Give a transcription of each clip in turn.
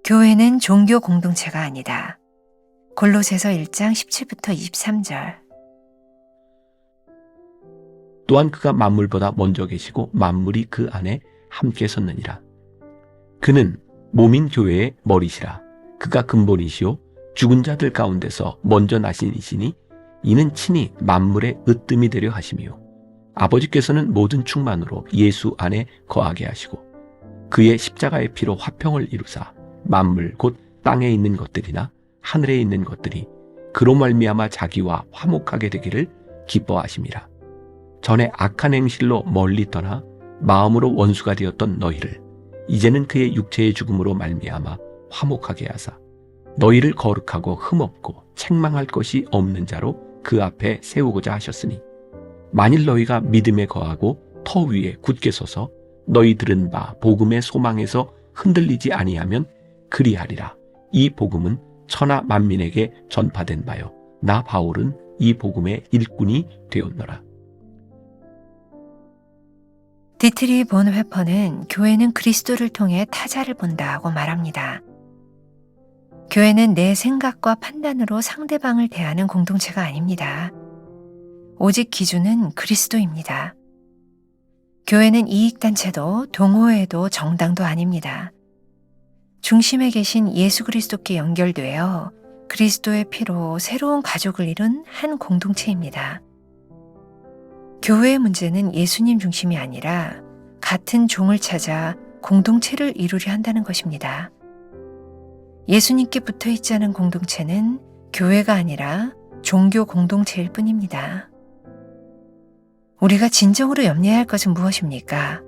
교회는 종교 공동체가 아니다. 골로새서 1장 17부터 23절. 또한 그가 만물보다 먼저 계시고 만물이 그 안에 함께 섰느니라. 그는 몸인 교회의 머리시라. 그가 근본이시요 죽은 자들 가운데서 먼저 나신 이시니 이는 친히 만물의 으뜸이 되려 하심이요 아버지께서는 모든 충만으로 예수 안에 거하게 하시고 그의 십자가의 피로 화평을 이루사 만물 곧 땅에 있는 것들이나 하늘에 있는 것들이 그로 말미암아 자기와 화목하게 되기를 기뻐하심이라. 전에 악한 행실로 멀리 떠나 마음으로 원수가 되었던 너희를 이제는 그의 육체의 죽음으로 말미암아 화목하게 하사 너희를 거룩하고 흠없고 책망할 것이 없는 자로 그 앞에 세우고자 하셨으니 만일 너희가 믿음에 거하고 터 위에 굳게 서서 너희 들은 바 복음의 소망에서 흔들리지 아니하면 그리하리라. 이 복음은 천하 만민에게 전파된 바요 나 바울은 이 복음의 일꾼이 되었노라. 디트리 본회퍼는 교회는 그리스도를 통해 타자를 본다고 말합니다. 교회는 내 생각과 판단으로 상대방을 대하는 공동체가 아닙니다. 오직 기준은 그리스도입니다. 교회는 이익단체도 동호회도 정당도 아닙니다. 중심에 계신 예수 그리스도께 연결되어 그리스도의 피로 새로운 가족을 이룬 한 공동체입니다. 교회의 문제는 예수님 중심이 아니라 같은 종을 찾아 공동체를 이루려 한다는 것입니다. 예수님께 붙어 있지 않은 공동체는 교회가 아니라 종교 공동체일 뿐입니다. 우리가 진정으로 염려해야 할 것은 무엇입니까?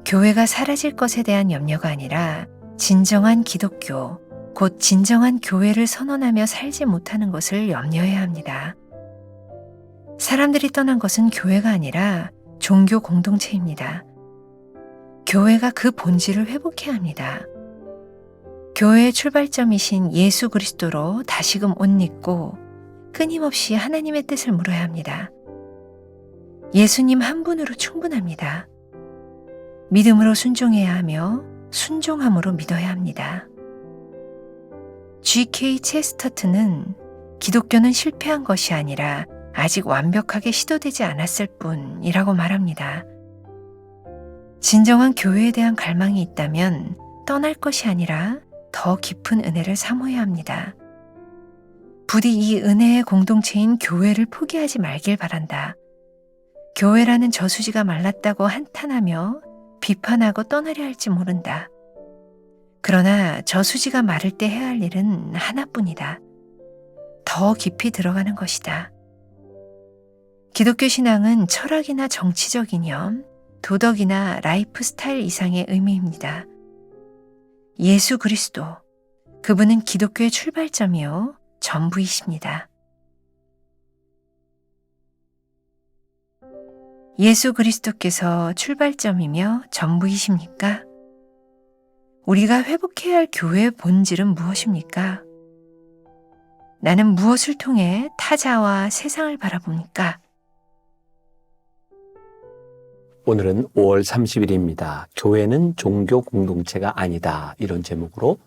교회가 사라질 것에 대한 염려가 아니라 진정한 기독교, 곧 진정한 교회를 선언하며 살지 못하는 것을 염려해야 합니다. 사람들이 떠난 것은 교회가 아니라 종교 공동체입니다. 교회가 그 본질을 회복해야 합니다. 교회의 출발점이신 예수 그리스도로 다시금 옷 입고 끊임없이 하나님의 뜻을 물어야 합니다. 예수님 한 분으로 충분합니다. 믿음으로 순종해야 하며 순종함으로 믿어야 합니다. G.K. 체스터튼은 기독교는 실패한 것이 아니라 아직 완벽하게 시도되지 않았을 뿐이라고 말합니다. 진정한 교회에 대한 갈망이 있다면 떠날 것이 아니라 더 깊은 은혜를 사모해야 합니다. 부디 이 은혜의 공동체인 교회를 포기하지 말길 바란다. 교회라는 저수지가 말랐다고 한탄하며 비판하고 떠나려 할지 모른다. 그러나 저수지가 마를 때 해야 할 일은 하나뿐이다. 더 깊이 들어가는 것이다. 기독교 신앙은 철학이나 정치적 이념, 도덕이나 라이프 스타일 이상의 의미입니다. 예수 그리스도, 그분은 기독교의 출발점이요 전부이십니다. 예수 그리스도께서 출발점이며 전부이십니까? 우리가 회복해야 할 교회의 본질은 무엇입니까? 나는 무엇을 통해 타자와 세상을 바라봅니까? 오늘은 5월 30일입니다. 교회는 종교 공동체가 아니다. 이런 제목으로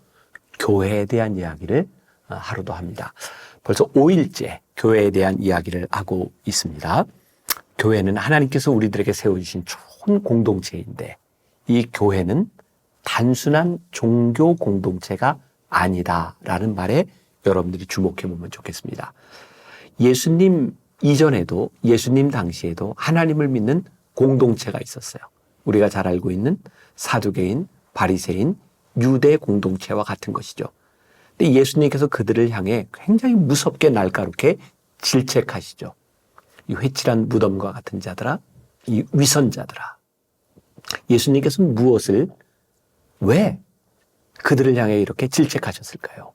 교회에 대한 이야기를 하루도 합니다. 벌써 5일째 교회에 대한 이야기를 하고 있습니다. 교회는 하나님께서 우리들에게 세워주신 좋은 공동체인데 이 교회는 단순한 종교 공동체가 아니다라는 말에 여러분들이 주목해 보면 좋겠습니다. 예수님 이전에도 예수님 당시에도 하나님을 믿는 공동체가 있었어요. 우리가 잘 알고 있는 사두개인, 바리새인, 유대 공동체와 같은 것이죠. 근데 예수님께서 그들을 향해 굉장히 무섭게 날카롭게 질책하시죠. 이 회칠한 무덤과 같은 자들아, 이 위선자들아. 예수님께서는 무엇을, 왜 그들을 향해 이렇게 질책하셨을까요?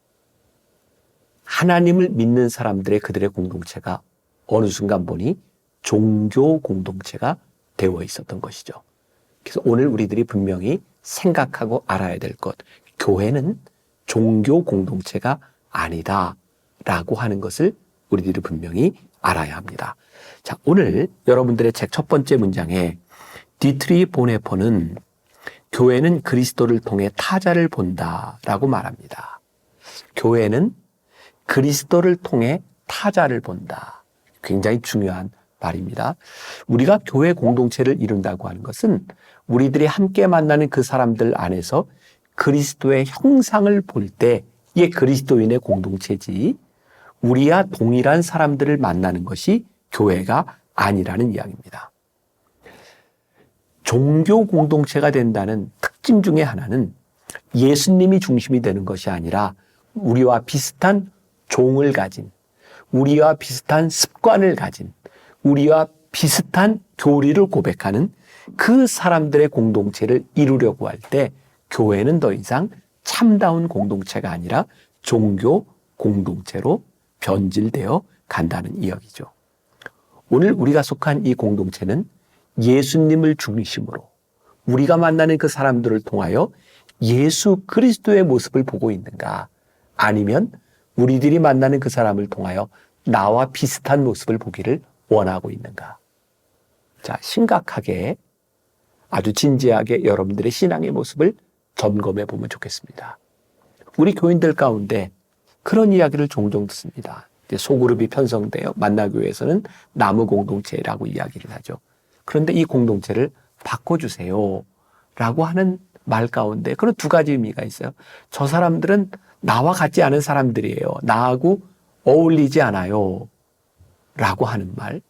하나님을 믿는 사람들의 그들의 공동체가 어느 순간 보니 종교 공동체가 되어 있었던 것이죠. 그래서 오늘 우리들이 분명히 생각하고 알아야 될 것, 교회는 종교 공동체가 아니다라고 하는 것을 우리들이 분명히 알아야 합니다. 자, 오늘 여러분들의 책 첫 번째 문장에 디트리 본헤퍼는 교회는 그리스도를 통해 타자를 본다라고 말합니다. 교회는 그리스도를 통해 타자를 본다. 굉장히 중요한 말입니다. 우리가 교회 공동체를 이룬다고 하는 것은 우리들이 함께 만나는 그 사람들 안에서 그리스도의 형상을 볼 때 이게 그리스도인의 공동체지 우리와 동일한 사람들을 만나는 것이 교회가 아니라는 이야기입니다. 종교 공동체가 된다는 특징 중에 하나는 예수님이 중심이 되는 것이 아니라 우리와 비슷한 종을 가진, 우리와 비슷한 습관을 가진, 우리와 비슷한 교리를 고백하는 그 사람들의 공동체를 이루려고 할 때 교회는 더 이상 참다운 공동체가 아니라 종교 공동체로 변질되어 간다는 이야기죠. 오늘 우리가 속한 이 공동체는 예수님을 중심으로 우리가 만나는 그 사람들을 통하여 예수 그리스도의 모습을 보고 있는가, 아니면 우리들이 만나는 그 사람을 통하여 나와 비슷한 모습을 보기를 원하고 있는가. 자, 심각하게 아주 진지하게 여러분들의 신앙의 모습을 점검해 보면 좋겠습니다. 우리 교인들 가운데 그런 이야기를 종종 듣습니다. 소그룹이 편성되어 만나교회에서는 나무 공동체라고 이야기를 하죠. 그런데 이 공동체를 바꿔주세요 라고 하는 말 가운데 그런 두 가지 의미가 있어요. 저 사람들은 나와 같지 않은 사람들이에요. 나하고 어울리지 않아요 라고 하는 말.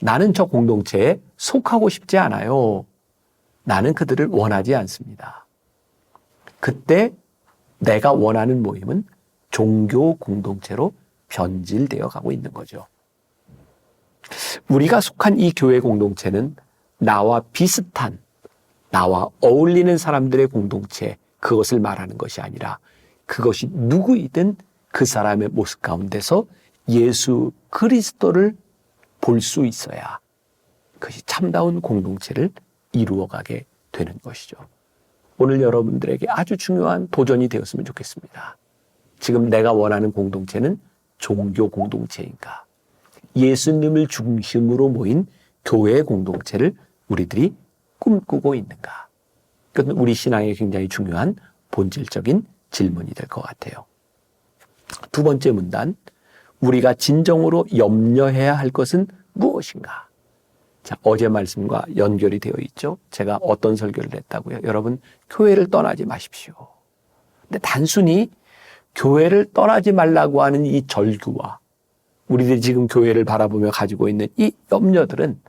나는 저 공동체에 속하고 싶지 않아요. 나는 그들을 원하지 않습니다. 그때 내가 원하는 모임은 종교 공동체로 변질되어 가고 있는 거죠. 우리가 속한 이 교회 공동체는 나와 비슷한, 나와 어울리는 사람들의 공동체, 그것을 말하는 것이 아니라 그것이 누구이든 그 사람의 모습 가운데서 예수 그리스도를 볼 수 있어야 그것이 참다운 공동체를 이루어가게 되는 것이죠. 오늘 여러분들에게 아주 중요한 도전이 되었으면 좋겠습니다. 지금 내가 원하는 공동체는 종교 공동체인가? 예수님을 중심으로 모인 교회 공동체를 우리들이 꿈꾸고 있는가? 그것은 우리 신앙에 굉장히 중요한 본질적인 질문이 될 것 같아요. 두 번째 문단, 우리가 진정으로 염려해야 할 것은 무엇인가? 자, 어제 말씀과 연결이 되어 있죠. 제가 어떤 설교를 했다고요? 여러분, 교회를 떠나지 마십시오. 근데 단순히 교회를 떠나지 말라고 하는 이 절규와 우리들이 지금 교회를 바라보며 가지고 있는 이 염려들은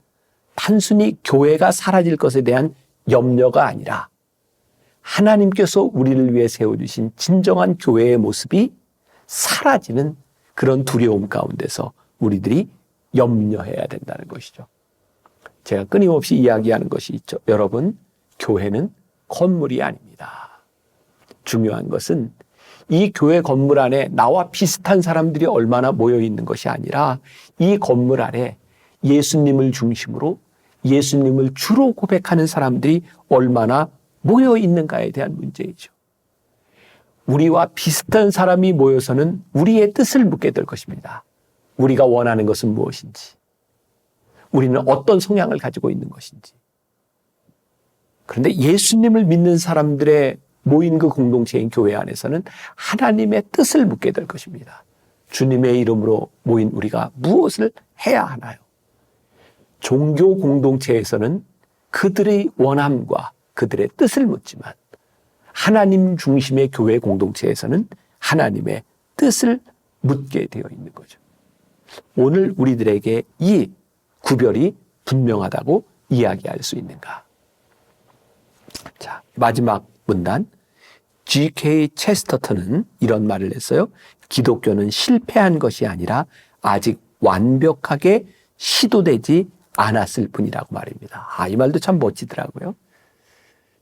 단순히 교회가 사라질 것에 대한 염려가 아니라 하나님께서 우리를 위해 세워주신 진정한 교회의 모습이 사라지는 그런 두려움 가운데서 우리들이 염려해야 된다는 것이죠. 제가 끊임없이 이야기하는 것이 있죠. 여러분, 교회는 건물이 아닙니다. 중요한 것은 이 교회 건물 안에 나와 비슷한 사람들이 얼마나 모여 있는 것이 아니라 이 건물 안에 예수님을 중심으로 예수님을 주로 고백하는 사람들이 얼마나 모여 있는가에 대한 문제이죠. 우리와 비슷한 사람이 모여서는 우리의 뜻을 묻게 될 것입니다. 우리가 원하는 것은 무엇인지, 우리는 어떤 성향을 가지고 있는 것인지. 그런데 예수님을 믿는 사람들의 모인 그 공동체인 교회 안에서는 하나님의 뜻을 묻게 될 것입니다. 주님의 이름으로 모인 우리가 무엇을 해야 하나요? 종교 공동체에서는 그들의 원함과 그들의 뜻을 묻지만 하나님 중심의 교회 공동체에서는 하나님의 뜻을 묻게 되어 있는 거죠. 오늘 우리들에게 이 구별이 분명하다고 이야기할 수 있는가? 자, 마지막 문단. G.K. 체스터턴은 이런 말을 했어요. 기독교는 실패한 것이 아니라 아직 완벽하게 시도되지 않았을 뿐이라고 말입니다. 이 말도 참 멋지더라고요.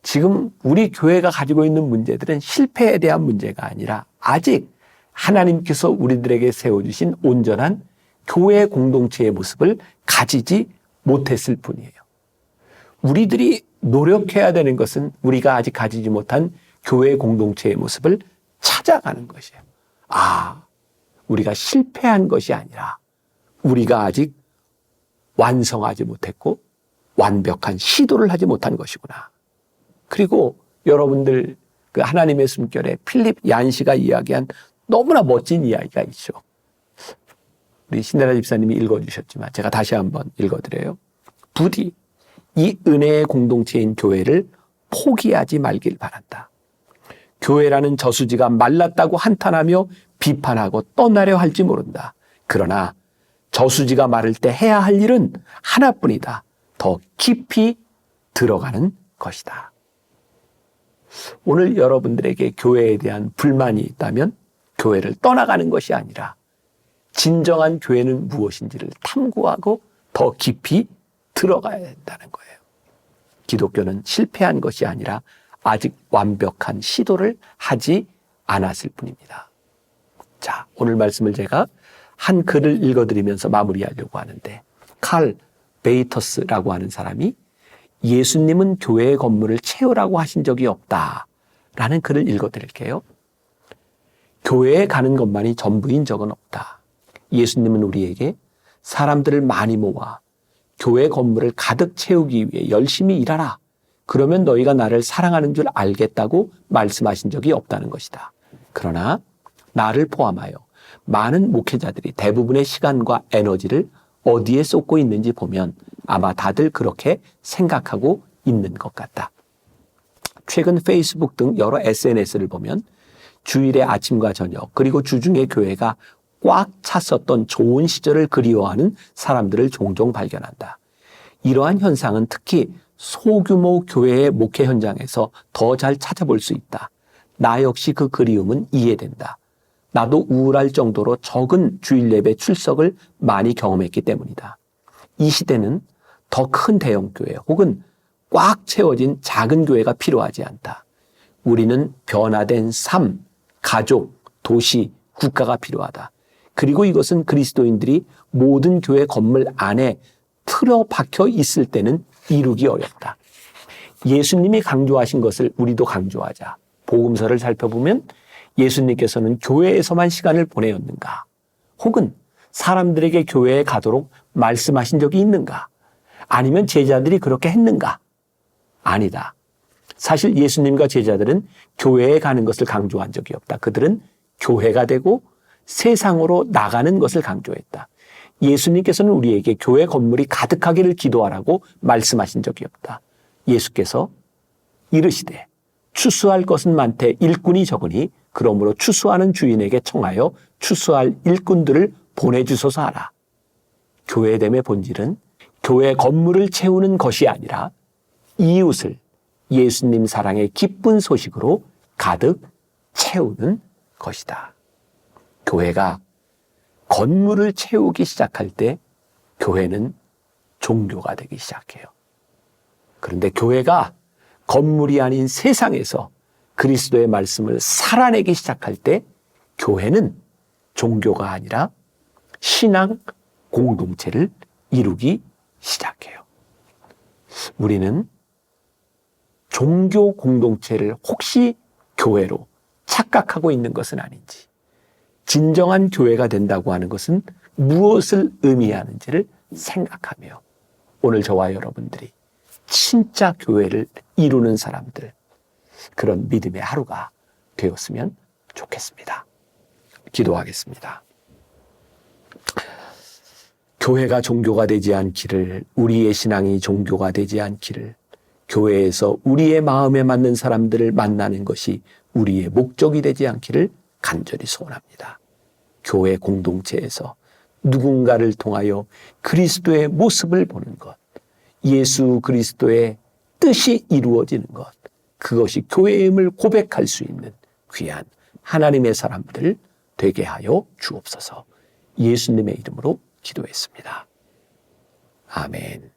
지금 우리 교회가 가지고 있는 문제들은 실패에 대한 문제가 아니라 아직 하나님께서 우리들에게 세워주신 온전한 교회 공동체의 모습을 가지지 못했을 뿐이에요. 우리들이 노력해야 되는 것은 우리가 아직 가지지 못한 교회 공동체의 모습을 찾아가는 것이에요. 우리가 실패한 것이 아니라 우리가 아직 완성하지 못했고 완벽한 시도를 하지 못한 것이구나. 그리고 여러분들 그 하나님의 숨결에 필립 얀시가 이야기한 너무나 멋진 이야기가 있죠. 우리 신내라 집사님이 읽어주셨지만 제가 다시 한번 읽어드려요. 부디 이 은혜의 공동체인 교회를 포기하지 말길 바란다. 교회라는 저수지가 말랐다고 한탄하며 비판하고 떠나려 할지 모른다. 그러나 저수지가 마를 때 해야 할 일은 하나뿐이다. 더 깊이 들어가는 것이다. 오늘 여러분들에게 교회에 대한 불만이 있다면 교회를 떠나가는 것이 아니라 진정한 교회는 무엇인지를 탐구하고 더 깊이 들어가야 된다는 거예요. 기독교는 실패한 것이 아니라 아직 완벽한 시도를 하지 않았을 뿐입니다. 자, 오늘 말씀을 제가 한 글을 읽어드리면서 마무리하려고 하는데, 칼 베이터스라고 하는 사람이 예수님은 교회의 건물을 채우라고 하신 적이 없다라는 글을 읽어드릴게요. 교회에 가는 것만이 전부인 적은 없다. 예수님은 우리에게 사람들을 많이 모아 교회 건물을 가득 채우기 위해 열심히 일하라. 그러면 너희가 나를 사랑하는 줄 알겠다고 말씀하신 적이 없다는 것이다. 그러나 나를 포함하여 많은 목회자들이 대부분의 시간과 에너지를 어디에 쏟고 있는지 보면 아마 다들 그렇게 생각하고 있는 것 같다. 최근 페이스북 등 여러 SNS를 보면 주일의 아침과 저녁 그리고 주중의 교회가 꽉 찼었던 좋은 시절을 그리워하는 사람들을 종종 발견한다. 이러한 현상은 특히 소규모 교회의 목회 현장에서 더 잘 찾아볼 수 있다. 나 역시 그 그리움은 이해된다. 나도 우울할 정도로 적은 주일 예배 출석을 많이 경험했기 때문이다. 이 시대는 더 큰 대형 교회 혹은 꽉 채워진 작은 교회가 필요하지 않다. 우리는 변화된 삶, 가족, 도시, 국가가 필요하다. 그리고 이것은 그리스도인들이 모든 교회 건물 안에 틀어박혀 있을 때는 이루기 어렵다. 예수님이 강조하신 것을 우리도 강조하자. 복음서를 살펴보면 예수님께서는 교회에서만 시간을 보내었는가? 혹은 사람들에게 교회에 가도록 말씀하신 적이 있는가? 아니면 제자들이 그렇게 했는가? 아니다. 사실 예수님과 제자들은 교회에 가는 것을 강조한 적이 없다. 그들은 교회가 되고 세상으로 나가는 것을 강조했다. 예수님께서는 우리에게 교회 건물이 가득하기를 기도하라고 말씀하신 적이 없다. 예수께서 이르시되 추수할 것은 많되 일꾼이 적으니 그러므로 추수하는 주인에게 청하여 추수할 일꾼들을 보내주소서 하라. 교회됨의 본질은 교회 건물을 채우는 것이 아니라 이웃을 예수님 사랑의 기쁜 소식으로 가득 채우는 것이다. 교회가 건물을 채우기 시작할 때 교회는 종교가 되기 시작해요. 그런데 교회가 건물이 아닌 세상에서 그리스도의 말씀을 살아내기 시작할 때 교회는 종교가 아니라 신앙 공동체를 이루기 시작해요. 우리는 종교 공동체를 혹시 교회로 착각하고 있는 것은 아닌지, 진정한 교회가 된다고 하는 것은 무엇을 의미하는지를 생각하며 오늘 저와 여러분들이 진짜 교회를 이루는 사람들, 그런 믿음의 하루가 되었으면 좋겠습니다. 기도하겠습니다. 교회가 종교가 되지 않기를, 우리의 신앙이 종교가 되지 않기를, 교회에서 우리의 마음에 맞는 사람들을 만나는 것이 우리의 목적이 되지 않기를 간절히 소원합니다. 교회 공동체에서 누군가를 통하여 그리스도의 모습을 보는 것, 예수 그리스도의 뜻이 이루어지는 것, 그것이 교회임을 고백할 수 있는 귀한 하나님의 사람들 되게 하여 주옵소서. 예수님의 이름으로 기도했습니다. 아멘.